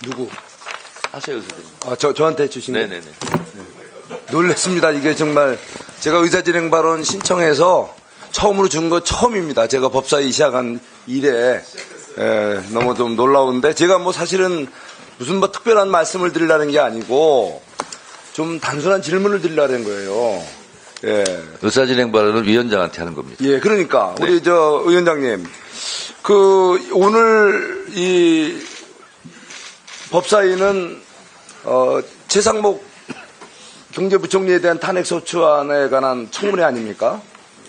누구? 하세요, 의사님. 저한테 주신 거? 네네네. 놀랬습니다. 이게 정말 제가 의사진행 발언 신청해서 처음으로 준 거 처음입니다. 제가 법사위 시작한 이래 너무 좀 놀라운데 제가 뭐 사실은 무슨 뭐 특별한 말씀을 드리려는 게 아니고 좀 단순한 질문을 드리려는 거예요. 예. 의사진행 발언을 위원장한테 하는 겁니다. 예, 그러니까 네. 우리 저 의원장님 오늘 이 법사위는 최상목 경제부총리에 대한 탄핵소추안에 관한 청문회 아닙니까?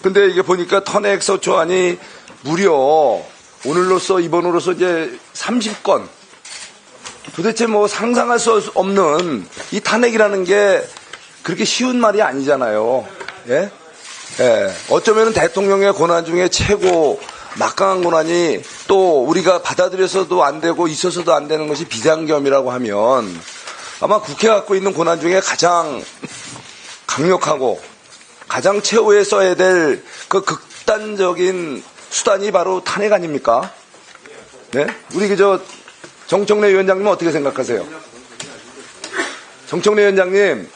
근데 이게 보니까 탄핵소추안이 무려 오늘로서 이번으로서 이제 30건. 도대체 뭐 상상할 수 없는 이 탄핵이라는 게 그렇게 쉬운 말이 아니잖아요. 예? 예. 어쩌면 대통령의 권한 중에 최고 막강한 권한이 또 우리가 받아들여서도 안 되고 있어서도 안 되는 것이 비상계엄이라고 하면 아마 국회가 갖고 있는 권한 중에 가장 강력하고 가장 최후에 써야 될 그 극단적인 수단이 바로 탄핵 아닙니까? 네? 우리 정청래 위원장님은 어떻게 생각하세요? 정청래 위원장님,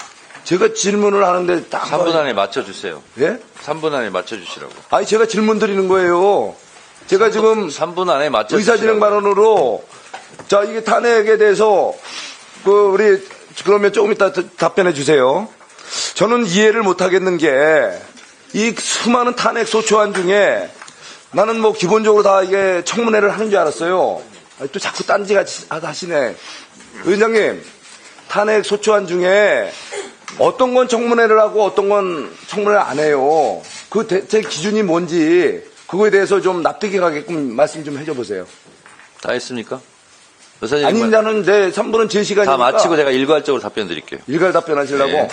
제가 질문을 하는데 딱 3분 안에 맞춰주세요. 예? 3분 안에 맞춰주시라고. 아니 제가 질문 드리는 거예요. 제가 지금 3분 안에 맞춰주시라고. 의사진행 발언으로 자 이게 탄핵에 대해서 우리 그러면 조금 이따 답변해 주세요. 저는 이해를 못 하겠는 게 이 수많은 탄핵 소추안 중에 나는 뭐 기본적으로 다 이게 청문회를 하는 줄 알았어요. 아니, 또 자꾸 딴지 하시네. 위원장님, 탄핵 소추안 중에 어떤 건 청문회를 하고 어떤 건 청문회를 안 해요. 그 대체 기준이 뭔지 그거에 대해서 좀 납득이 가게끔 말씀 좀 해줘 보세요. 다 했습니까? 의사진행 아니, 나는 내 3분은 제 시간이니까. 다 마치고 제가 일괄적으로 답변 드릴게요. 일괄 답변하시려고? 네.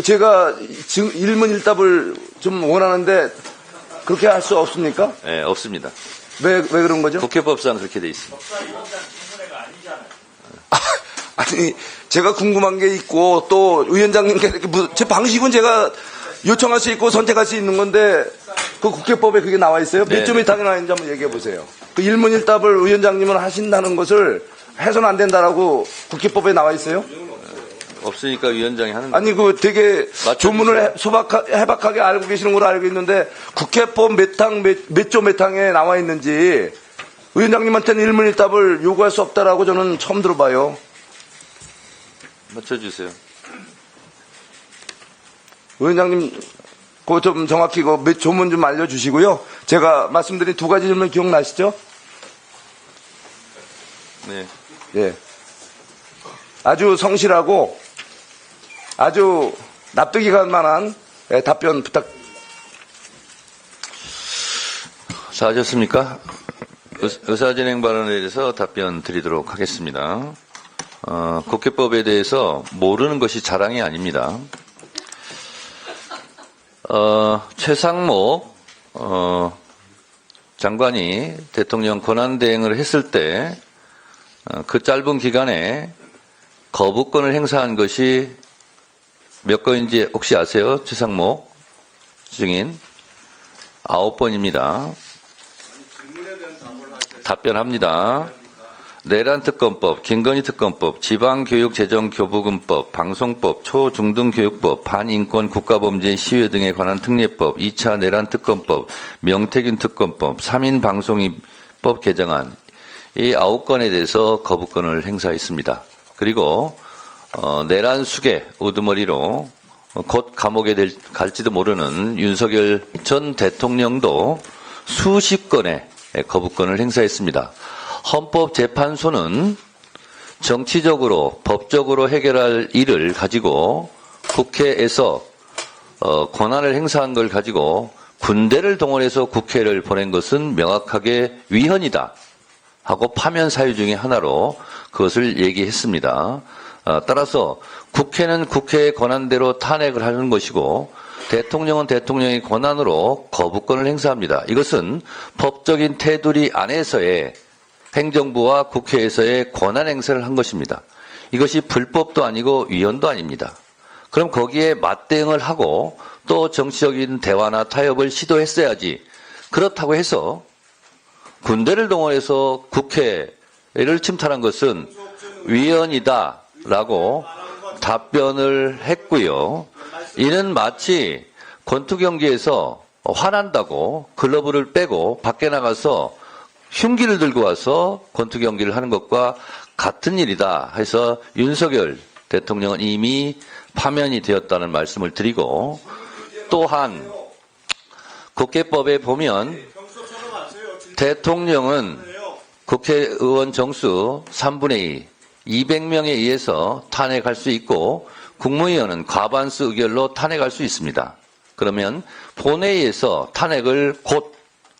제가 지금 일문일답을 좀 원하는데 그렇게 할 수 없습니까? 네, 없습니다. 왜 그런 거죠? 국회법상 그렇게 돼 있습니다. 아니, 제가 궁금한 게 있고 또 위원장님께 이렇게 제 방식은 제가 요청할 수 있고 선택할 수 있는 건데 그 국회법에 그게 나와 있어요? 네. 몇 점이 나와 있는지 한번 얘기해 보세요. 그 일문일답을 위원장님은 하신다는 것을 해서는 안 된다라고 국회법에 나와 있어요? 없으니까 위원장이 하는 거예요. 아니 그 되게 맞춰주세요. 조문을 해박하게 알고 계시는 걸로 알고 있는데 국회법 몇 조 몇 항에 나와 있는지 위원장님한테는 일문일답을 요구할 수 없다라고 저는 처음 들어봐요. 맞춰주세요. 위원장님 그거 좀 정확히 몇 조문 좀 알려주시고요. 제가 말씀드린 두 가지 질문 기억나시죠? 네. 예. 아주 성실하고 아주 납득이 갈 만한 답변 부탁. 잘하셨습니까? 의사진행 발언에 대해서 답변 드리도록 하겠습니다. 국회법에 대해서 모르는 것이 자랑이 아닙니다. 최상목 장관이 대통령 권한대행을 했을 때 그 짧은 기간에 거부권을 행사한 것이 몇 건인지 혹시 아세요? 최상목 증인 9번입니다. 답변합니다. 내란특검법, 김건희특검법, 지방교육재정교부금법, 방송법, 초중등교육법, 반인권 국가범죄 시위 등에 관한 특례법, 2차 내란특검법, 명태균특검법, 3인 방송법 개정안 이 9건에 대해서 거부권을 행사했습니다. 그리고 내란 수계 우두머리로 곧 감옥에 갈지도 모르는 윤석열 전 대통령도 수십 건의 거부권을 행사했습니다. 헌법재판소는 정치적으로 법적으로 해결할 일을 가지고 국회에서 권한을 행사한 걸 가지고 군대를 동원해서 국회를 보낸 것은 명확하게 위헌이다 하고 파면 사유 중에 하나로 그것을 얘기했습니다. 따라서 국회는 국회의 권한대로 탄핵을 하는 것이고 대통령은 대통령의 권한으로 거부권을 행사합니다. 이것은 법적인 테두리 안에서의 행정부와 국회에서의 권한 행사를 한 것입니다. 이것이 불법도 아니고 위헌도 아닙니다. 그럼 거기에 맞대응을 하고 또 정치적인 대화나 타협을 시도했어야지. 그렇다고 해서 군대를 동원해서 국회를 침탈한 것은 위헌이다라고 답변을 했고요. 이는 마치 권투경기에서 화난다고 글러브를 빼고 밖에 나가서 흉기를 들고 와서 권투경기를 하는 것과 같은 일이다 해서 윤석열 대통령은 이미 파면이 되었다는 말씀을 드리고, 또한 국회법에 보면 대통령은 국회의원 정수 3분의 2, 200명에 의해서 탄핵할 수 있고 국무위원은 과반수 의결로 탄핵할 수 있습니다. 그러면 본회의에서 탄핵을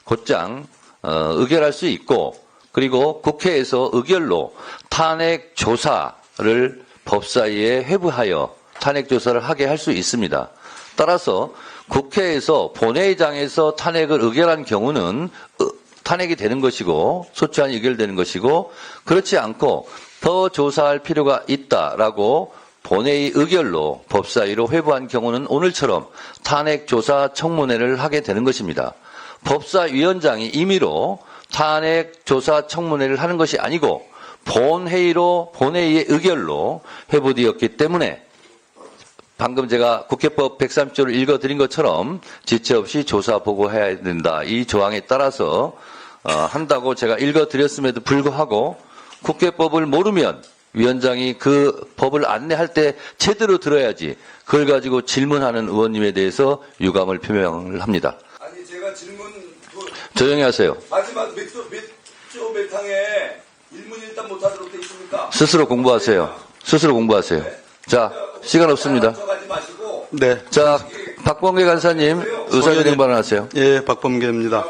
곧장 의결할 수 있고, 그리고 국회에서 의결로 탄핵 조사를 법사위에 회부하여 탄핵 조사를 하게 할 수 있습니다. 따라서 국회에서 본회의장에서 탄핵을 의결한 경우는 탄핵이 되는 것이고 소추안이 의결되는 것이고, 그렇지 않고 더 조사할 필요가 있다라고 본회의 의결로 법사위로 회부한 경우는 오늘처럼 탄핵 조사 청문회를 하게 되는 것입니다. 법사위원장이 임의로 탄핵 조사 청문회를 하는 것이 아니고 본회의의 의결로 회부되었기 때문에 방금 제가 국회법 130조를 읽어드린 것처럼 지체 없이 조사 보고해야 된다. 이 조항에 따라서 한다고 제가 읽어드렸음에도 불구하고 국회법을 모르면 위원장이 그 법을 안내할 때 제대로 들어야지 그걸 가지고 질문하는 의원님에 대해서 유감을 표명을 합니다. 아니 제가 질문 조용히 하세요. 마지막 몇 항에 일문일답 못하도록 돼 있습니까? 스스로 공부하세요. 스스로 공부하세요. 자, 시간 없습니다. 네. 자, 박범계 간사님 의사진행 발언하세요. 예, 박범계입니다.